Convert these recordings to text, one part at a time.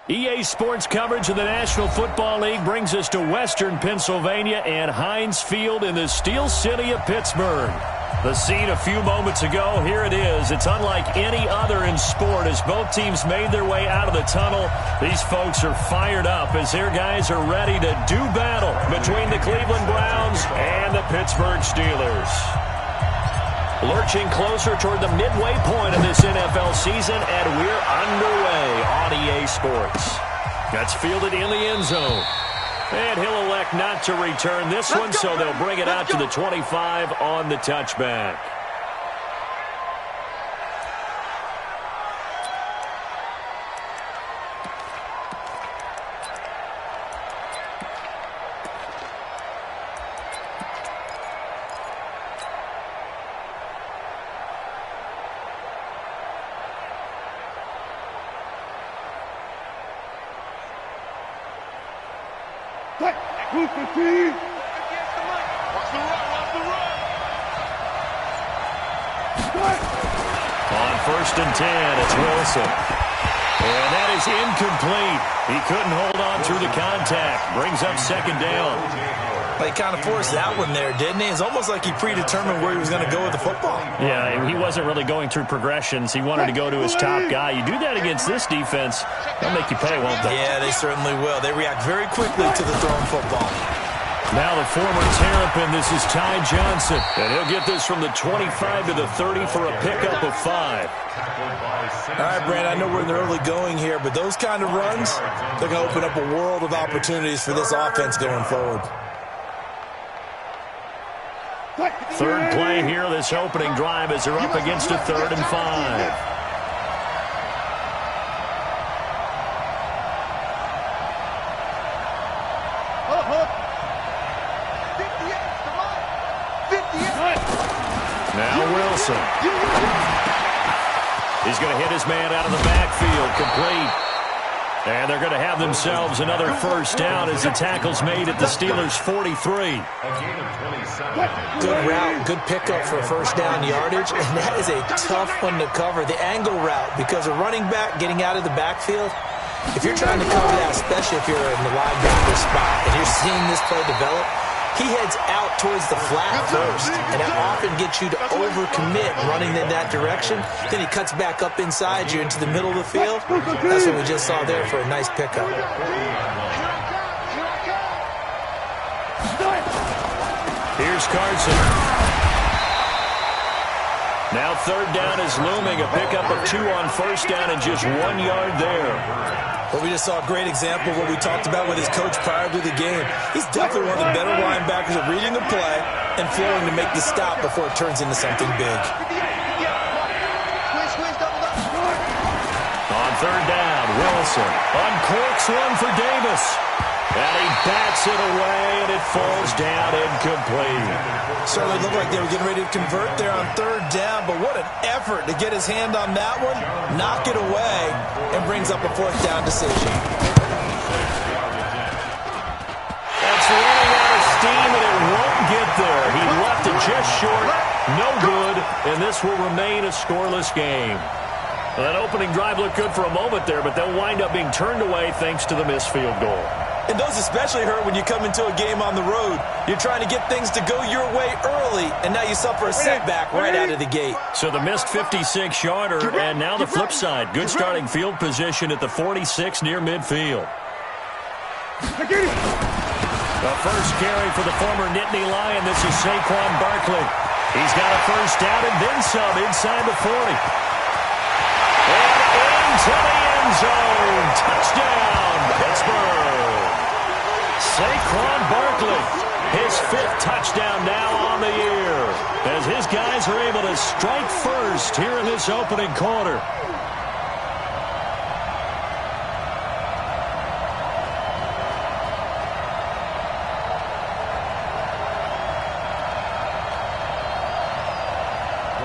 EA Sports coverage of the National Football League brings us to Western Pennsylvania and Heinz Field in the Steel City of Pittsburgh. The scene a few moments ago, here it is. It's unlike any other in sport as both teams made their way out of the tunnel. These folks are fired up as their guys are ready to do battle between the Cleveland Browns and the Pittsburgh Steelers. Lurching closer toward the midway point of this NFL season, and we're underway on EA Sports. That's fielded in the end zone. And he'll elect not to return this one, so they'll bring it out to the 25 on the touchback. On 1st and 10, it's Wilson. And that is incomplete. He couldn't hold on through the contact. Brings up 2nd down. He kind of forced that one there, didn't he? It's almost like he predetermined where he was going to go with the football. Yeah, he wasn't really going through progressions. He wanted to go to his top guy. You do that against this defense, they'll make you pay, won't they? Yeah, they certainly will. They react very quickly to the thrown football. Now the former Terrapin, this is Ty Johnson. And he'll get this from the 25 to the 30 for a pickup of 5. All right, Brand, I know we're in the early going here, but those kind of runs, they're going to open up a world of opportunities for this offense going forward. Third play here, this opening drive as they're up against a 3rd and 5. Now Wilson. He's going to hit his man out of the backfield, complete. And they're going to have themselves another 1st down as the tackle's made at the Steelers' 43. Good route, good pickup for 1st down yardage, and that is a tough one to cover. The angle route, because a running back getting out of the backfield, if you're trying to cover that, especially if you're in the linebacker spot and you're seeing this play develop, he heads out towards the flat first, and that often gets you to overcommit running in that direction. Then he cuts back up inside you into the middle of the field. That's what we just saw there for a nice pickup. Here's Carson. Now 3rd down is looming. A pickup of 2 on 1st down and just 1 yard there. Well, we just saw a great example of what we talked about with his coach prior to the game. He's definitely one of the better linebackers at reading the play and flowing to make the stop before it turns into something big. On 3rd down, Wilson uncorks one for Davis. And he bats it away, and it falls down incomplete. Certainly looked like they were getting ready to convert there on 3rd down, but what an effort to get his hand on that one, knock it away, and brings up a 4th down decision. That's running out of steam, and it won't get there. He left it just short, no good, and this will remain a scoreless game. Well, that opening drive looked good for a moment there, but they'll wind up being turned away thanks to the missed field goal. And those especially hurt when you come into a game on the road. You're trying to get things to go your way early, and now you suffer a setback right out of the gate. So the missed 56-yarder, and now the flip side. Good starting field position at the 46 near midfield. The first carry for the former Nittany Lion. This is Saquon Barkley. He's got a 1st down and then some inside the 40. And into the end zone. Touchdown, Pittsburgh. Saquon Barkley, his 5th touchdown now on the year, as his guys are able to strike first here in this opening quarter.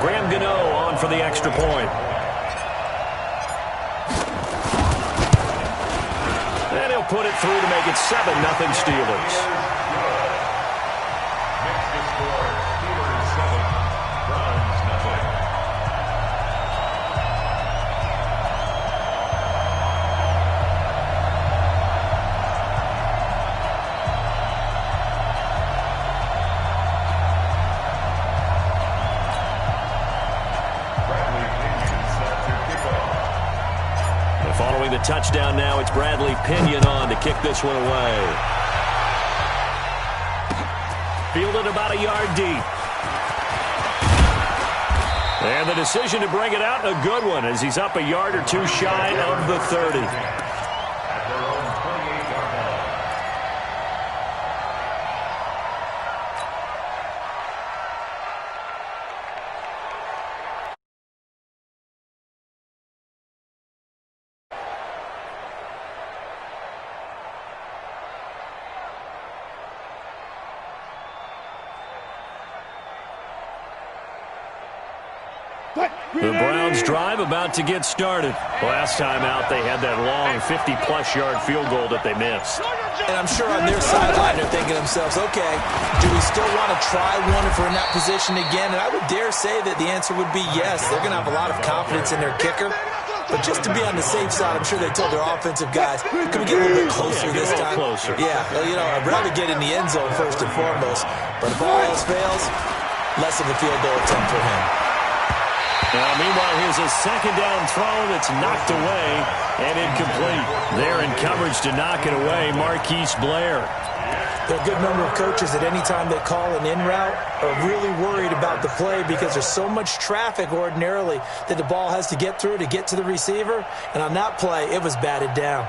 Graham Gano on for the extra point. And he'll put it through to make it 7-0 Steelers. Following the touchdown now, it's Bradley Pinion on to kick this one away. Fielded about a yard deep. And the decision to bring it out, a good one, as he's up a yard or two shy of the 30. The Browns drive about to get started. Last time out, they had that long 50-plus yard field goal that they missed. And I'm sure on their sideline they're thinking to themselves, okay, do we still want to try one if we're in that position again? And I would dare say that the answer would be yes. They're going to have a lot of confidence in their kicker. But just to be on the safe side, I'm sure they told their offensive guys, can we get a little bit closer this time? Closer. Yeah, well, you know, I'd rather get in the end zone first and foremost. But if all else fails, less of a field goal attempt for him. Now, meanwhile, here's a second down throw that's knocked away and incomplete. There in coverage to knock it away, Marquise Blair. There are a good number of coaches that any time they call an in route are really worried about the play because there's so much traffic ordinarily that the ball has to get through to get to the receiver. And on that play, it was batted down.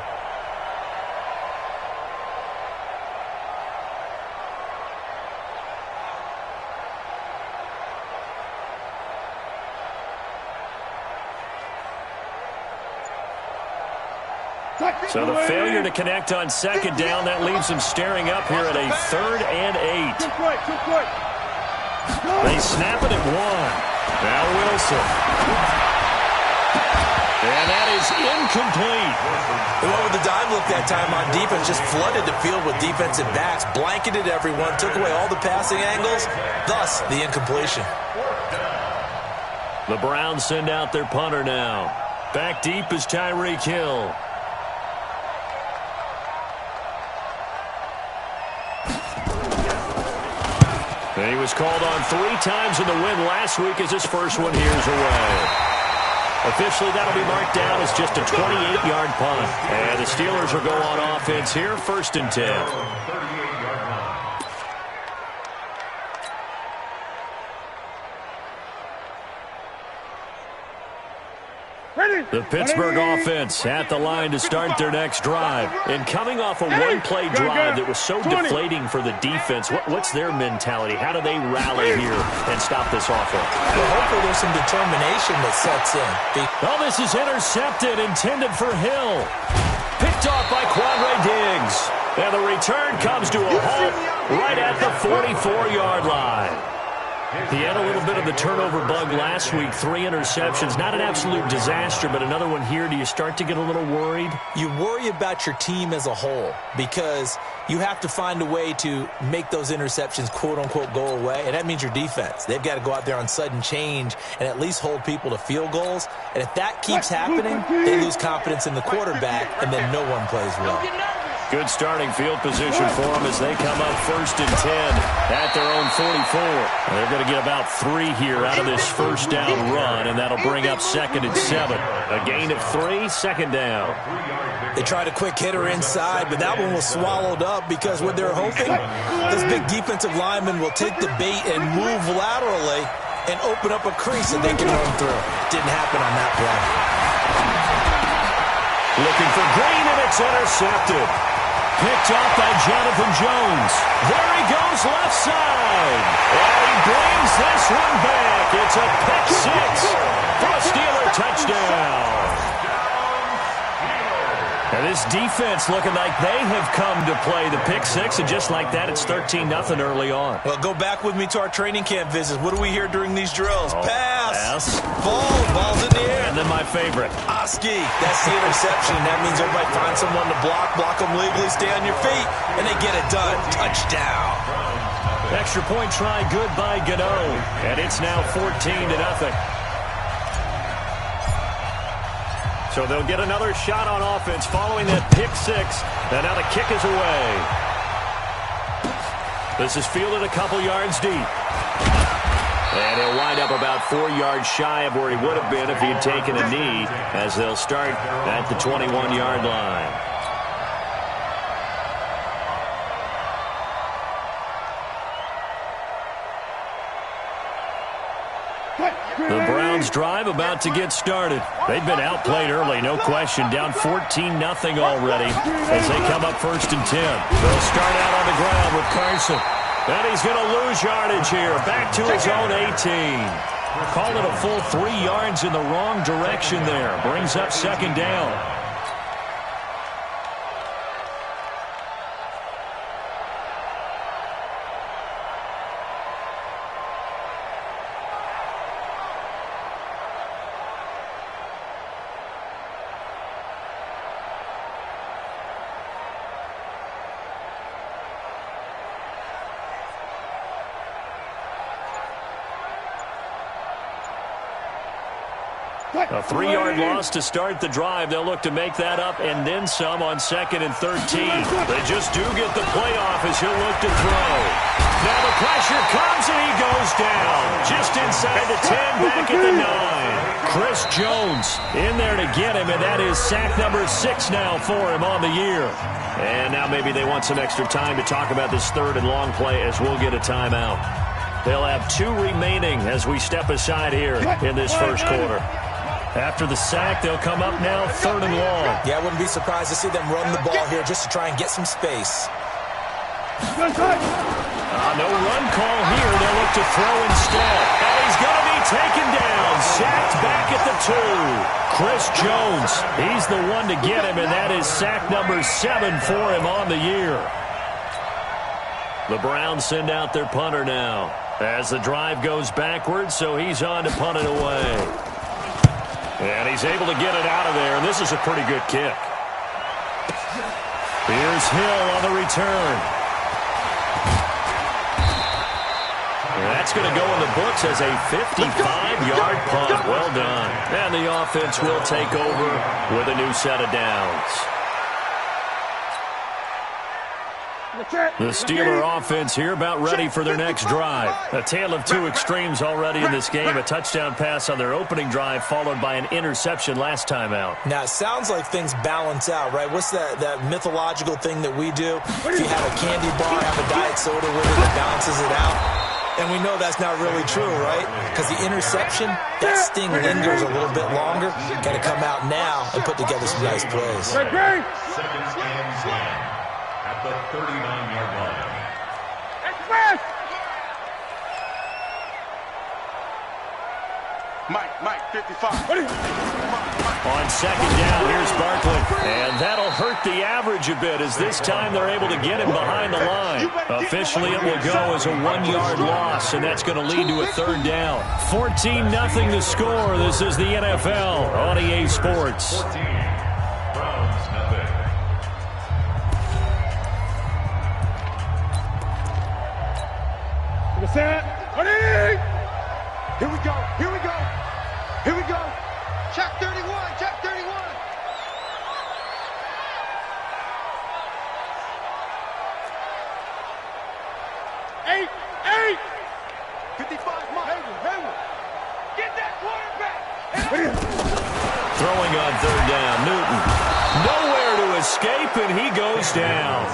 So the failure to connect on second down, that leaves them staring up here at a 3rd and 8. They snap it at 1. Now Wilson. And that is incomplete. Well, with the dime look that time on defense, just flooded the field with defensive backs, blanketed everyone, took away all the passing angles, thus the incompletion. The Browns send out their punter now. Back deep is Tyreek Hill. And he was called on 3 times in the win last week as his first one here's away. Officially, that'll be marked down as just a 28-yard punt. And the Steelers will go on offense here, 1st and 10. The Pittsburgh offense at the line to start their next drive. And coming off a one-play drive that was so deflating for the defense, what's their mentality? How do they rally here and stop this offense? Well, hopefully there's some determination that sets in. Oh, this is intercepted, intended for Hill. Picked off by Quandre Diggs. And the return comes to a halt right at the 44-yard line. He had a little bit of the turnover bug last week, 3 interceptions. Not an absolute disaster, but another one here. Do you start to get a little worried? You worry about your team as a whole because you have to find a way to make those interceptions, quote-unquote, go away, and that means your defense. They've got to go out there on sudden change and at least hold people to field goals. And if that keeps happening, they lose confidence in the quarterback, and then no one plays well. Good starting field position for them as they come up 1st and 10 at their own 44. They're going to get about 3 here out of this first down run, and that'll bring up 2nd and 7. A gain of 3, 2nd down. They tried a quick hitter inside, but that one was swallowed up because what they're hoping, this big defensive lineman will take the bait and move laterally and open up a crease that they can run through. Didn't happen on that play. Looking for Green, and it's intercepted. Picked off by Jonathan Jones. There he goes left side. And he brings this one back. It's a pick 6 for a Steeler touchdown. And this defense looking like they have come to play the pick 6, and just like that, it's 13-0 early on. Well, go back with me to our training camp visits. What do we hear during these drills? Pass. Ball's in the air. And then my favorite. Oski. That's the interception. That means everybody finds someone to block them legally, stay on your feet, and they get it done. Touchdown. Extra point try good by Gano. And it's now 14-0. So they'll get another shot on offense following that pick 6. And now the kick is away. This is fielded a couple yards deep. And he'll wind up about 4 yards shy of where he would have been if he had taken a knee, as they'll start at the 21-yard line. The Browns drive about to get started. They've been outplayed early, no question. Down 14-0 already as they come up 1st and 10. They'll start out on the ground with Carson. And he's going to lose yardage here. Back to his own 18. Called it a full 3 yards in the wrong direction there. Brings up 2nd down. A 3-yard loss to start the drive. They'll look to make that up and then some on 2nd and 13. They just do get the playoff as he'll look to throw. Now the pressure comes and he goes down. Just inside the 10, back at the 9. Chris Jones in there to get him, and that is sack number 6 now for him on the year. And now maybe they want some extra time to talk about this 3rd and long play as we'll get a timeout. They'll have 2 remaining as we step aside here in this first quarter. After the sack, they'll come up now 3rd and long. Yeah, I wouldn't be surprised to see them run the ball here just to try and get some space. No run call here. They'll look to throw instead. And he's going to be taken down. Sacked back at the 2. Chris Jones, he's the one to get him, and that is sack number 7 for him on the year. The Browns send out their punter now as the drive goes backwards, so he's on to punt it away. And he's able to get it out of there, and this is a pretty good kick. Here's Hill on the return. And that's going to go in the books as a 55-yard punt. Well done. And the offense will take over with a new set of downs. The Steeler offense here about ready for their next drive. A tale of 2 extremes already in this game. A touchdown pass on their opening drive followed by an interception last time out. Now, it sounds like things balance out, right? What's that mythological thing that we do? If you have a candy bar, have a diet soda with it, it balances it out. And we know that's not really true, right? Because the interception, that sting lingers a little bit longer. Got to come out now and put together some nice plays. The 39-yard line. Mike, 55. On 2nd down, here's Barkley. And that'll hurt the average a bit as this time they're able to get him behind the line. Officially, it will go as a 1-yard loss, and that's going to lead to a 3rd down. 14-0 to score. This is the NFL on EA Sports. 14. Browns, nothing. Here we go. Here we go. Check 31. 8. 55, Mike. Hayward. Get that quarterback. Throwing on 3rd down, Newton. Nowhere to escape, and he goes down.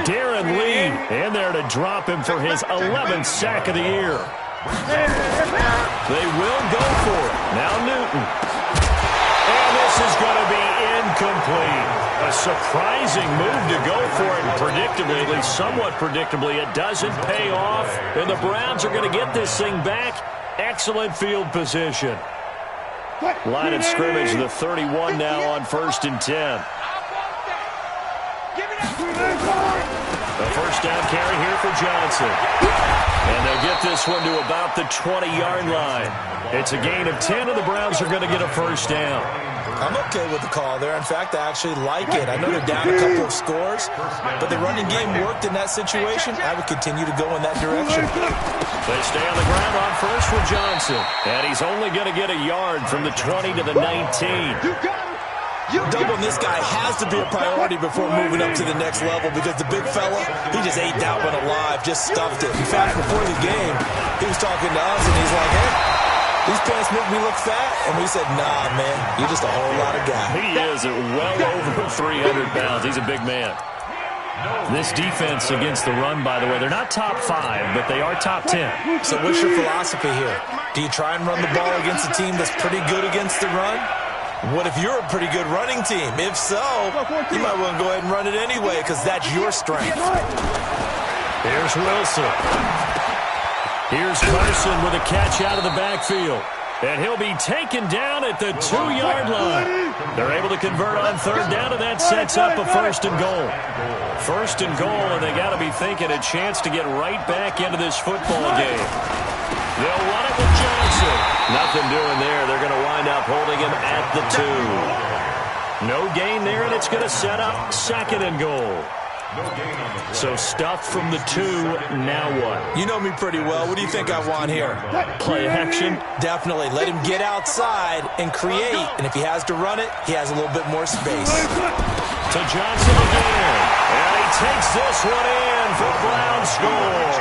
Darren Lee in there to drop him for his 11th sack of the year. They will go for it. Now Newton. And this is going to be incomplete. A surprising move to go for it, and predictably, at least somewhat predictably, it doesn't pay off. And the Browns are going to get this thing back. Excellent field position. Line of scrimmage, the 31 now on 1st and 10. The first down carry here for Johnson. And they'll get this one to about the 20-yard line. It's a gain of 10, and the Browns are going to get a first down. I'm okay with the call there. In fact, I actually like it. I know they're down a couple of scores, but the running game worked in that situation. I would continue to go in that direction. They stay on the ground on first with Johnson. And he's only going to get a yard from the 20 to the 19. Doubling this guy has to be a priority before moving up to the next level because the big fella, he just ate that one alive, just stuffed it. In fact, before the game, he was talking to us, and he's like, hey, these pants make me look fat. And we said, nah, man, you're just a whole lot of guy. He is well over 300 pounds. He's a big man. This defense against the run, by the way, they're not top 5, but they are top 10. So what's your philosophy here? Do you try and run the ball against a team that's pretty good against the run? What if you're a pretty good running team? If so, you might want to go ahead and run it anyway because that's your strength. Here's Wilson. Here's Carson with a catch out of the backfield. And he'll be taken down at the 2-yard line. They're able to convert on third down, and that sets up a first and goal. First and goal, and they got to be thinking a chance to get right back into this football game. They'll run it with Johnson. Nothing doing there. They're going to wind up holding him at the 2. No gain there, and it's going to set up second and goal. So stuff from the 2, now what? You know me pretty well. What do you think I want here? Play action? Definitely. Let him get outside and create. And if he has to run it, he has a little bit more space. To Johnson again. And he takes this one in for a Brown score.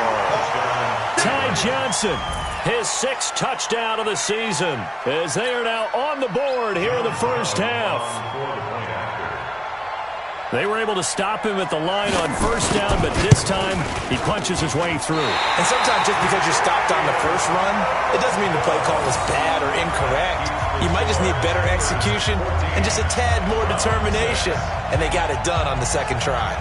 Ty Johnson, his 6th touchdown of the season, as they are now on the board here in the first half. They were able to stop him at the line on first down, but this time he punches his way through. And sometimes just because you're stopped on the first run, it doesn't mean the play call was bad or incorrect. You might just need better execution and just a tad more determination. And they got it done on the second try.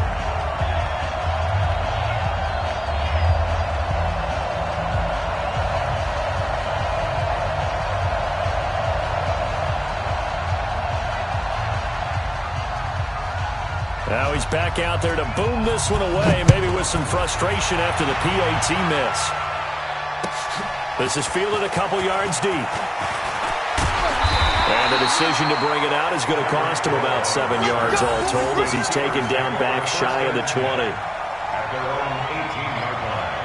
Now he's back out there to boom this one away, maybe with some frustration after the PAT miss. This is fielded a couple yards deep. And the decision to bring it out is going to cost him about 7 yards all told as he's taken down back shy of the 20. At their own 18-yard line.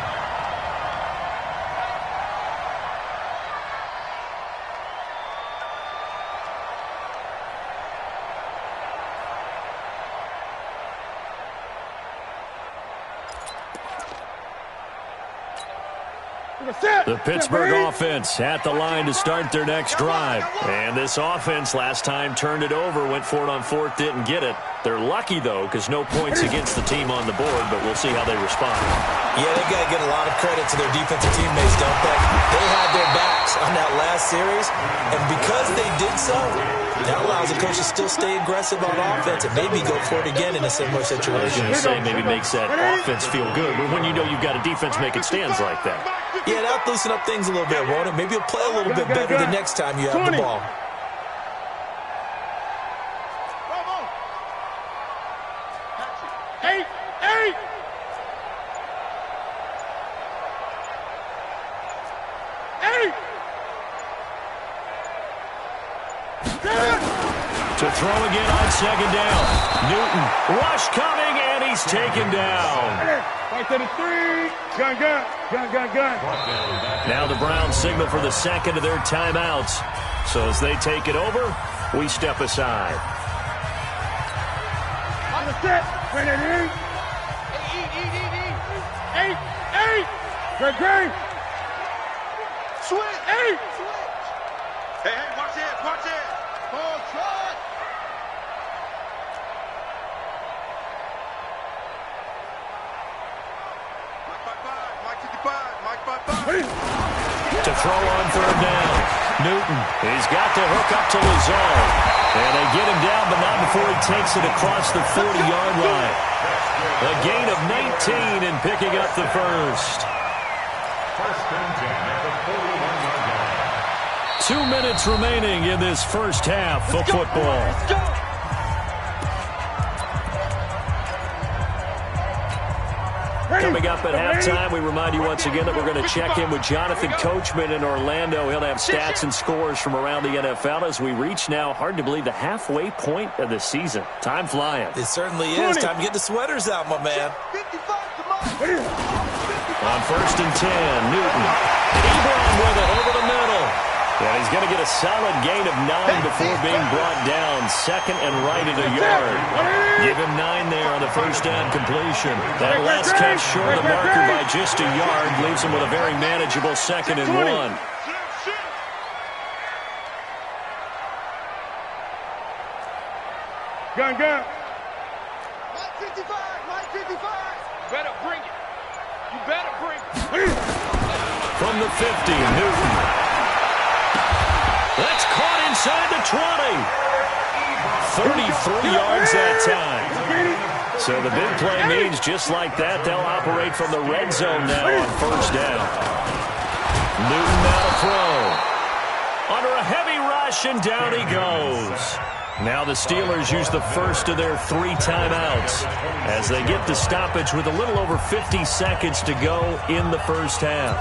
The Pittsburgh offense at the line to start their next drive. And this offense last time turned it over, went for it on 4th, didn't get it. They're lucky, though, because no points against the team on the board, but we'll see how they respond. Yeah, they got to get a lot of credit to their defensive teammates, don't they? They had their backs on that last series, and because they did so, that allows the coach to still stay aggressive on offense and maybe go for it again in a similar situation. I was going to say maybe makes that offense feel good, but when you know you've got a defense making stands like that. Yeah, that'll loosen up things a little bit, won't it? Maybe you'll play a little bit better the next time you have the ball. To throw again on second down. Newton, rush coming, and he's taken down. Right to the 3. Gun. Now the Browns signal for the second of their timeouts. So as they take it over, we step aside. On the set. Right at 8. Great. Switch. 8. Hey, watch it. Ball try. To throw on third down. Newton, he's got to hook up to Lazard. And they get him down, but not before he takes it across the 40-yard line. A gain of 19 and picking up the first. First and 10 at the 41-yard line. 2 minutes remaining in this first half of football. Let's go. Coming up at halftime, we remind you once again that we're going to check in with Jonathan Coachman in Orlando. He'll have stats and scores from around the NFL as we reach now, hard to believe, the halfway point of the season. Time flying. It certainly is. Time to get the sweaters out, my man. On first and 10, Newton. Ebron with it over the middle. And he's going to get a solid gain of 9 before being brought down. Second and right at a yard. Give him 9 there on the first down completion. That last catch short of the marker by just a yard leaves him with a very manageable 2nd and 1. Gun. Mike 55. Better bring it. You better bring it. From the 50, Newton. That's caught inside the 20. 33 yards that time. So the big play means just like that, they'll operate from the red zone now on first down. Newton now to throw. Under a heavy rush, and down he goes. Now the Steelers use the first of their 3 timeouts as they get the stoppage with a little over 50 seconds to go in the first half.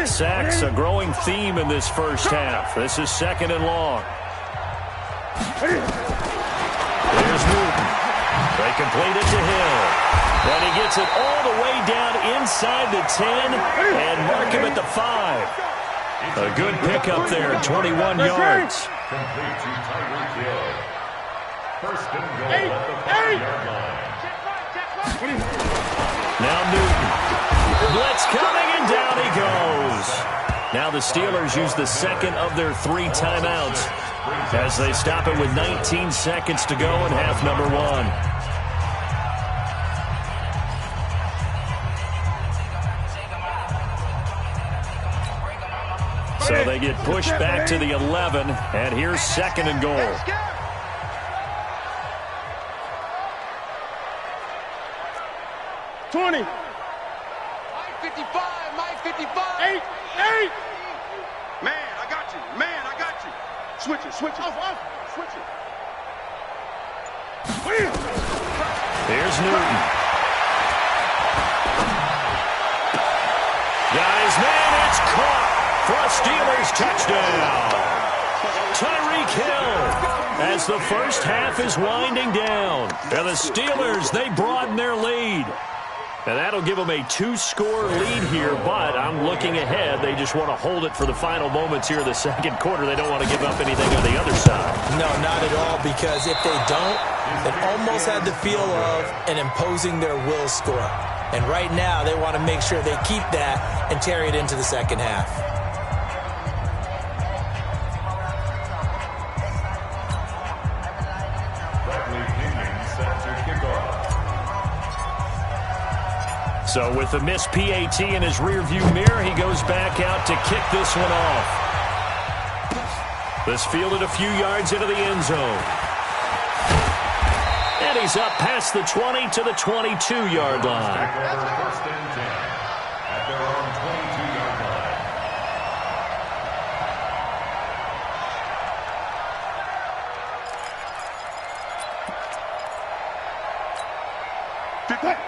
Sacks a growing theme in this first half. This is 2nd and long. There's Newton. They complete it to Hill. Then he gets it all the way down inside the 10 and mark him at the 5. A good pickup there, 21 yards. Complete to Tyreek Hill. First and goal at the 5-yard line. Now Newton. Blitz coming, and down he goes. Now the Steelers use the second of their 3 timeouts as they stop it with 19 seconds to go in half number 1. So they get pushed back to the 11, and here's 2nd and goal. Mike 55. 8. Man, I got you. Switch it. Switch it. Here's Newton. Guys, man, it's caught for a Steelers touchdown. Tyreek Hill as the first half is winding down. And the Steelers, they broaden their lead. And that'll give them a 2-score lead here, but I'm looking ahead. They just want to hold it for the final moments here in the second quarter. They don't want to give up anything on the other side. No, not at all, because if they don't, it almost had the feel of an imposing their will score. And right now, they want to make sure they keep that and carry it into the second half. So with the missed PAT in his rearview mirror, he goes back out to kick this one off. This fielded a few yards into the end zone. And he's up past the 20 to the 22-yard line. First and 10 at their own 22-yard line.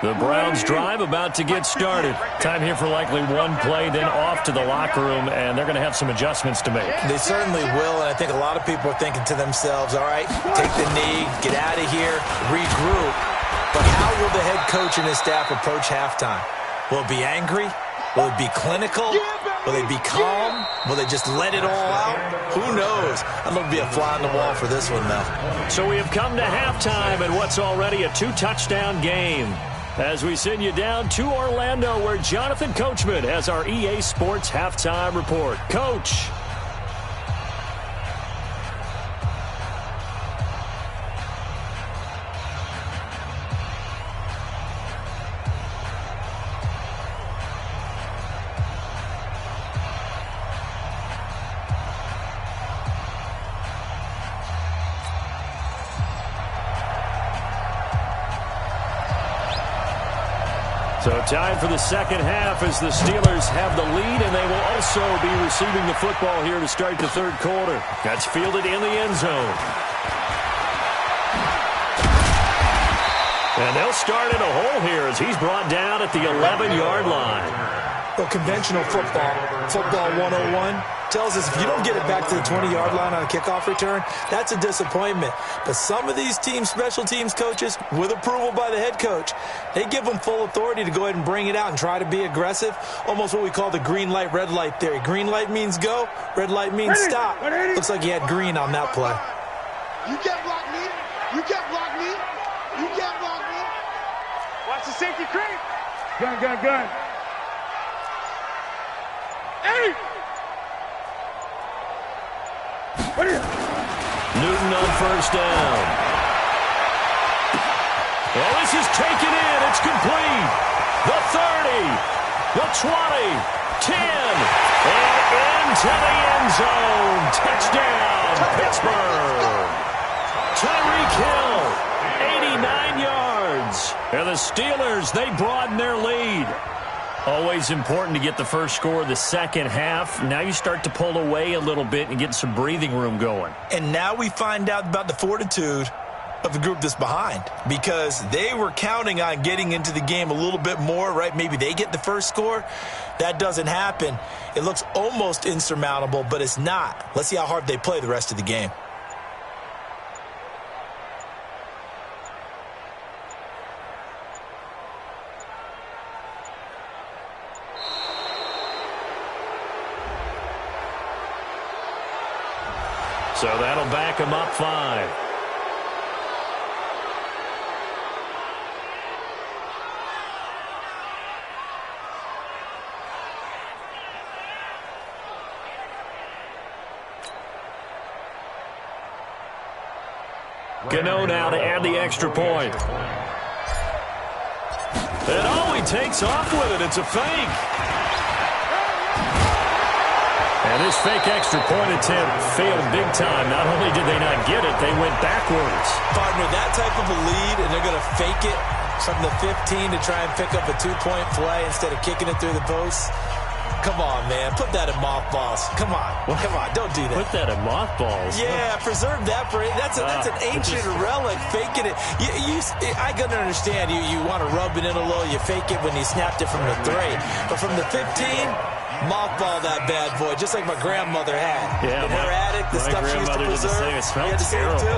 The Browns drive about to get started. Time here for likely one play, then off to the locker room, and they're going to have some adjustments to make. They certainly will, and I think a lot of people are thinking to themselves, all right, take the knee, get out of here, regroup. But how will the head coach and his staff approach halftime? Will it be angry? Will it be clinical? Will they be calm? Will they just let it all out? Who knows? I'd love to be a fly on the wall for this one, though. So we have come to halftime in what's already a 2-touchdown game. As we send you down to Orlando, where Jonathan Coachman has our EA Sports Halftime Report. Coach. So time for the second half as the Steelers have the lead, and they will also be receiving the football here to start the third quarter. That's fielded in the end zone. And they'll start in a hole here as he's brought down at the 11-yard line. Well, conventional football 101, tells us if you don't get it back to the 20-yard line on a kickoff return, that's a disappointment. But some of these team special teams coaches, with approval by the head coach, they give them full authority to go ahead and bring it out and try to be aggressive, almost what we call the green light, red light theory. Green light means go, red light means stop. Looks like he had green on that play. You can't block me. You can't block me. You can't block me. Watch the safety creep. Gun. Hey! Newton on first down. Well, this is taken in. It's complete. The 30, the 20, 10, and into the end zone. Touchdown, Pittsburgh. Tyreek Hill, 89 yards. And the Steelers, they broaden their lead. Always important to get the first score of the second half. Now you start to pull away a little bit and get some breathing room going. And now we find out about the fortitude of the group that's behind, because they were counting on getting into the game a little bit more, right? Maybe they get the first score. That doesn't happen. It looks almost insurmountable, but it's not. Let's see how hard they play the rest of the game. So that'll back him up 5. Gano now to add the extra point. And he takes off with it. It's a fake. And this fake extra point attempt failed big time. Not only did they not get it, they went backwards. Partner, that type of a lead, and they're going to fake it from the 15 to try and pick up a 2-point play instead of kicking it through the post. Come on, man. Put that in mothballs. Come on. What? Come on. Don't do that. Put that in mothballs. Yeah, preserve that. That's an ancient relic. Faking it. I can understand. You want to rub it in a little. You fake it when you snapped it from the 3. But from the 15, mothball that bad boy, just like my grandmother had. Yeah, in her attic, the stuff she used to preserve. It smelled terrible. Too.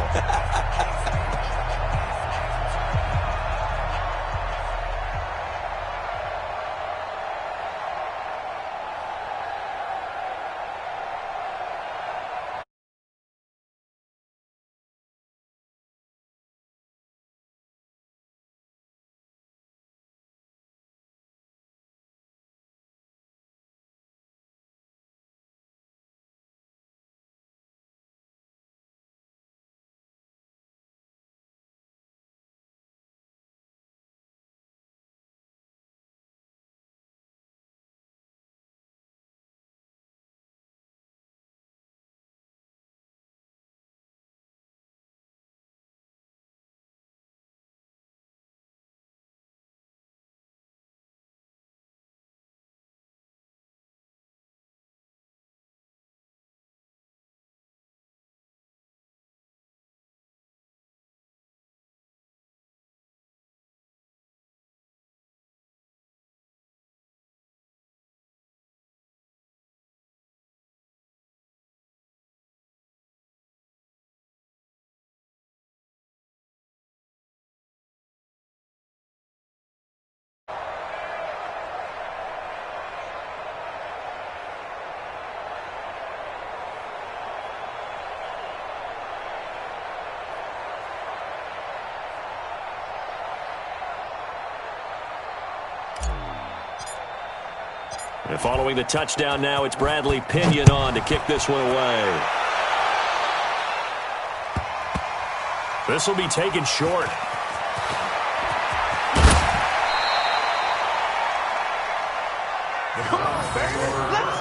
And following the touchdown now, it's Bradley Pinion on to kick this one away. This will be taken short. Come on, baby. Let's